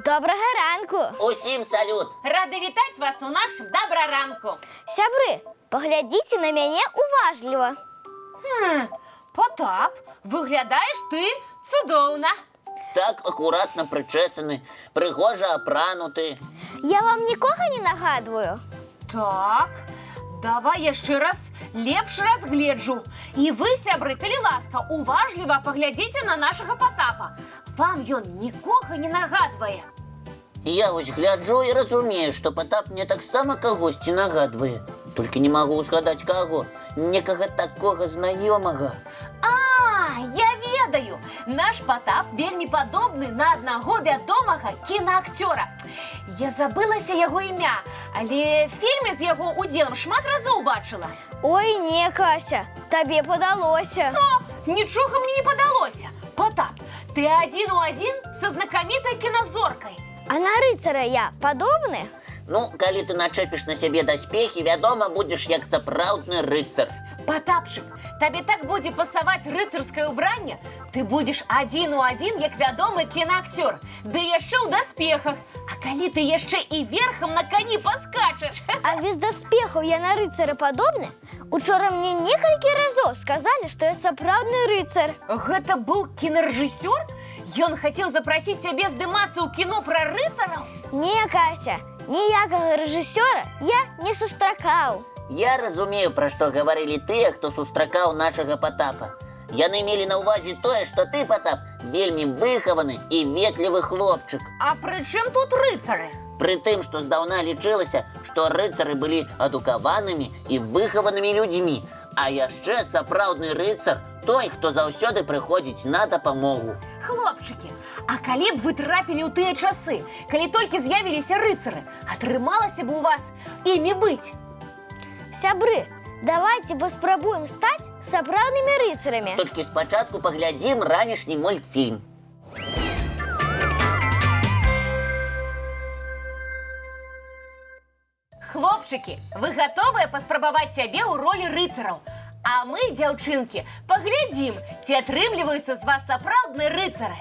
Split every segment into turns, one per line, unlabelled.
Доброго ранку!
Усім салют!
Рада вітаць вас у нашым добраранку.
Сябры, поглядзіце на мяне уважліва.
Потап, выглядаеш ты цудоўна.
Так акуратна прычесаны, прыгожа апрануты.
Я вам нікога не нагадваю?
Так, давай яшчэ раз лепш разгледжу. І вы, сябры, калі ласка, уважліва паглядзіце на нашага Потапа. Вам ён нікога не нагадвае.
Я вось гляджу і разумею, што Потап мне таксама кагосьці нагадвае. Толькі не магу ўзгадаць каго, некага такога знаёмага.
Я ведаю! Наш Потап вельмі падобны на аднаго вядомага кінаакцёра. Я забылася яго імя, але фільмы з яго удзелам шмат разоў бачыла.
Ой, не, Кася, табе падалося.
Нічога мне не падалося. Потап, ты адзін у адзін са знакамітай кіназоркай.
А на рыцара я падобны?
Ну, калі ты начэпіш на сябе даспехі, вядома, будзеш як сапраўдны рыцар.
Потапчык, табе так будзе пасаваць рыцарскае ўбранне, ты будзеш адзін у адзін, як вядомы кінаакцёр, ды яшчэ ў даспехах. А калі ты яшчэ і верхам на кані паскачаш?
А без даспехаў я на рыцара падобны? Учора мне некалькі разоў сказалі, што я сапраўдны рыцар.
Гэта быў кінарэжысёр? Ён хацеў запрасіць цябе здымацца ў кіно пра рыцараў?
Не, Кася, ніякага рэжысёра я не сустракаў.
Я разумею, пра што гаварылі тыя, хто сустракаў нашага Потапа. Яны мелі на ўвазе тое, што ты, Потап, вельмі выхаваны і ветлівы хлопчык.
А пры чым тут рыцары?
Пры тым, што здаўна лічылася, што рыцары былі адукаванымі і выхаванымі людзьмі, а яшчэ сапраўдны рыцар той, хто заўсёды прыходзіць на дапамогу.
Хлопчыкі, а калі б вы трапілі ў тыя часы, калі толькі з'явіліся рыцары, атрымалася б у вас імі быць?
Сябры, давайте паспрабуем стаць сапраўднымі рыцарамі.
Толькі спачатку паглядзім ранішні мультфільм.
Хлопчыкі, вы гатовыя паспрабаваць сябе ў ролі рыцараў? А мы, дзяўчынкі, паглядзім, ці атрымліваюцца з вас сапраўдныя рыцары.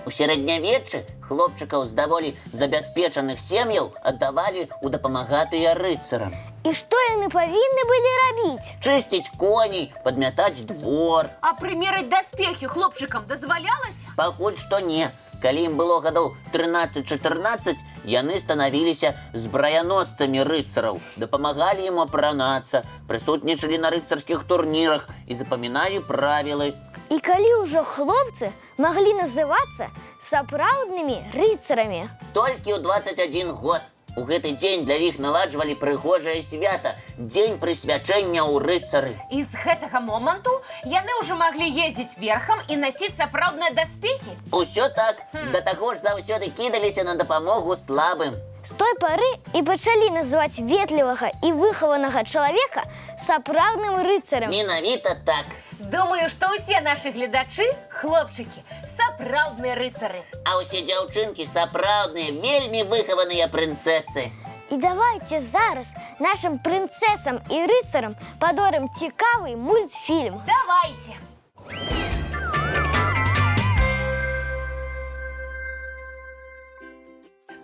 У сярэднявеччы хлопчыкаў з даволі забяспечаных сем'яў аддавалі ў дапамагатыя рыцарам.
І што яны павінны былі рабіць?
Чысціць коней, падмятаць двор.
А прымерыць даспехі хлопчыкам дазвалялася?
Пакуль што не. Калі ім было гадоў 13-14, яны станавіліся збраяносцамі рыцараў, дапамагалі ім апранацца, прысутнічалі на рыцарскіх турнірах і запаміналі правілы.
І калі ўжо хлопцы маглі называцца сапраўднымі рыцарамі?
Толькі ў 21 год. У гэты дзень для іх наладжвалі прыгожае свята – дзень прысвячэння ў рыцары.
І з гэтага моманту яны ўжо маглі ездзіць верхам і насіць сапраўдныя даспехі?
Усё так. Да таго ж заўсёды кідаліся на дапамогу слабым.
З той пары і пачалі называць ветлівага і выхаванага чалавека сапраўдным рыцарам.
Менавіта так.
Думаю, што ўсе нашы гледачы, хлопчыкі, сапраўдныя рыцары.
А ўсе дзяўчынкі сапраўдныя, вельмі выхаваныя прынцэсы.
І давайте зараз нашым прынцэсам і рыцарам падорым цікавы мультфільм.
Давайте!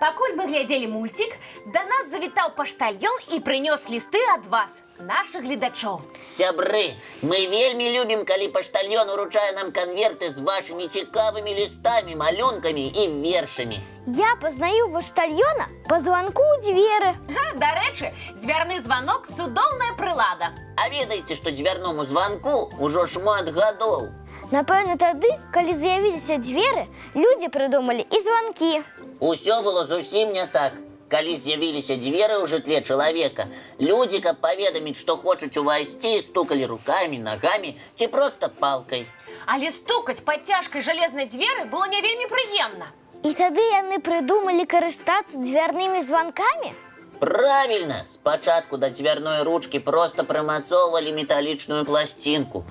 Пакуль мы глядзелі мульцік, да нас завітаў паштальён і прынёс лісты ад вас, нашых гледачоў.
Сябры, мы вельмі любім, калі паштальён уручае нам канверты з вашымі цікавымі лістамі, малюнкамі і вершамі.
Я пазнаю паштальёна па званку ў дзверы.
Дарэчы, дзвярны званок – цудоўная прылада.
А ведаеце, што дзвярному званку ўжо шмат гадоў?
Напэўна, тады, калі з'явіліся дзверы, людзі прыдумалі і званкі.
Усё было зусім не так. Калі з'явіліся дзверы ў жытле чалавека, людзі, каб паведаміць, што хочуць увайсці, стукалі рукамі, нагамі ці проста палкай.
Але стукаць пад цяжкай жалезнай дзверы было не вельмі прыемна.
І тады яны прыдумалі карыстацца дзвярнымі званкамі?
Правильно! Спачатку да дзвярной ручкі проста прымацоўвалі металічную пласцінку.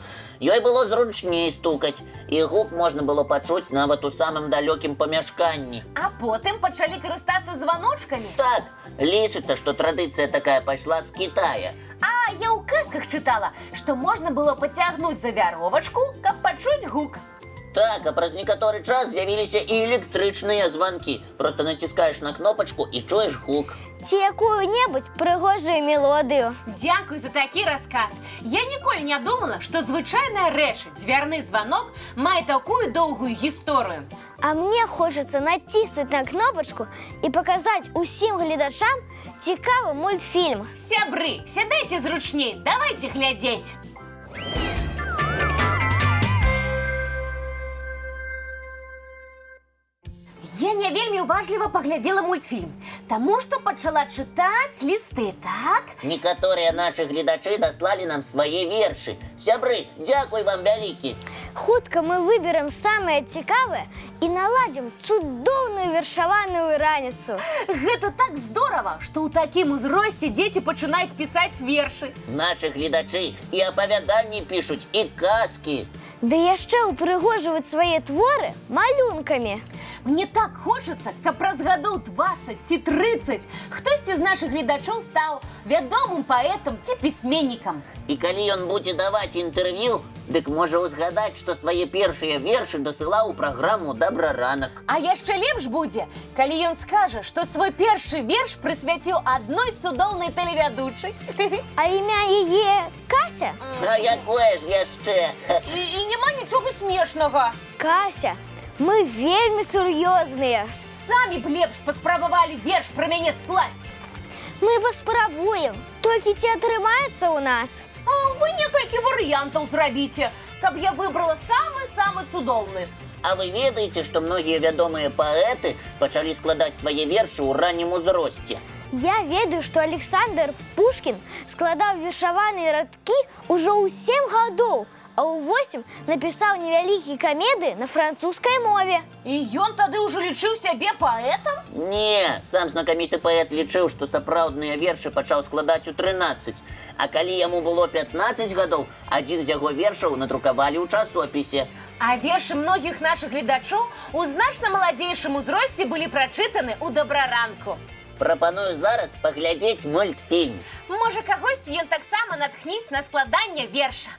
Ёй было зручней стукаць, і гук можна было пачуць нават у самым далёкім памяшканні.
А потым пачалі карыстацца званочкамі?
Так, лічыцца, што традыцыя такая пайшла з Кітая.
А я ў казках чытала, што можна было пацягнуць за вяровачку, каб пачуць гук.
Так, а праз некаторы час з'явіліся і электрычныя званкі. Просто націскаеш на кнопачку і чуеш гук.
Ці якую-небудзь прыгожую мелодыю.
Дякую за такі рассказ. Я ніколі не думала, што звычайная рэч, дзвярны званок, мае такую доўгую гісторыю.
А мне хочацца націснуць на кнопачку і паказаць усім гледачам цікавы мультфільм.
Сябры, сядайце зручней, давайте глядзець. Я не вельмі уважліва паглядзела мультфільм, таму што пачала чытаць лісты, так?
Некаторыя нашы гледачы даслалі нам свае вершы. Сябры, дзякуй вам вялікі.
Хутка мы выберем самае цікавае і наладзім цудоўную вершаваную раніцу.
Гэта так здорава, што ў такім узросце дзеці пачынаюць пісаць вершы.
Нашы гледачы і апавяданні пішуць, і казкі.
Ды яшчэ ўпрыгожваюць свае творы малюнкамі.
Мне так хочацца, каб праз гадоў 20 ці 30 хтосьці з нашых гледачоў стаў вядомым паэтам ці пісьменнікам.
І калі ён будзе даваць інтэрв'ю, дык можа ўзгадаць, што свае першыя вершы дасылаў у праграму «Добраранак».
А яшчэ лепш будзе, калі ён скажа, што свой першы верш прысвяціў адной цудоўнай тэлевядучай.
А імя яе Кася?
А якое ж яшчэ?
І няма нічога смешнага.
Кася, мы вельмі сур'ёзныя.
Самі б лепш паспрабавалі верш пра мяне скласці.
Мы паспрабуем, толькі ці атрымаецца ў нас?
А вы некалькі варыянтаў зрабіце, каб я выбрала самы-самы цудоўны.
А вы ведаеце, што многія вядомыя паэты пачалі складаць свае вершы ў раннім узросце?
Я ведаю, што Александр Пушкін складаў вершаваныя радкі ўжо ў 7 гадоў, а ў 8 напісаў невялікія камедыі на французскай мове.
І ён тады ўжо лічыў сябе паэтам?
Не, сам знакаміты паэт лічыў, што сапраўдныя вершы пачаў складаць у 13. А калі яму было 15 гадоў, адзін з яго вершаў надрукавалі ў часопісе.
А вершы многіх нашых гледачоў у значна маладзейшым узросце былі прачытаны ў «Добраранку».
Прапаную зараз паглядзець мультфільм.
Можа, кагосьці ён таксама натхніць на складанне верша.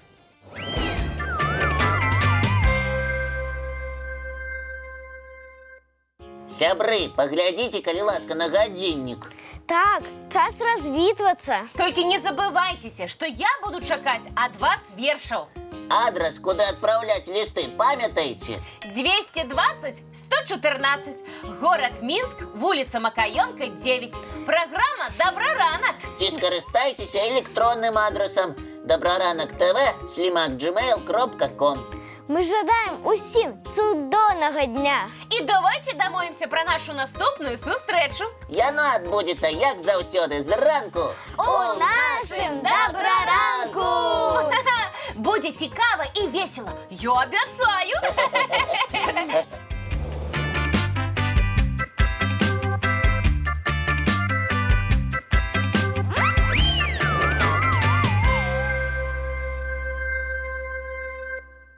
Сябры, паглядзіце, калі ласка, на гадзіннік.
Так, час развітвацца.
Толькі не забывайцеся, што я буду чакаць ад вас вершаў.
Адрас, куды адпраўляць лісты, памятаеце?
220-114, горад Мінск, вуліца Макаёнка, 9. Праграма «Добраранак».
Ці скарыстайцеся электронным адрасам dobraranok.tv@gmail.com.
Мы жадаем усім цудоўнага дня.
І давайте дамовімся пра нашу наступную сустрэчу.
Яна адбудзецца, як заўсёды, зранку.
У нашым Добраранку!
Будзе цікава і весела, я абяцаю!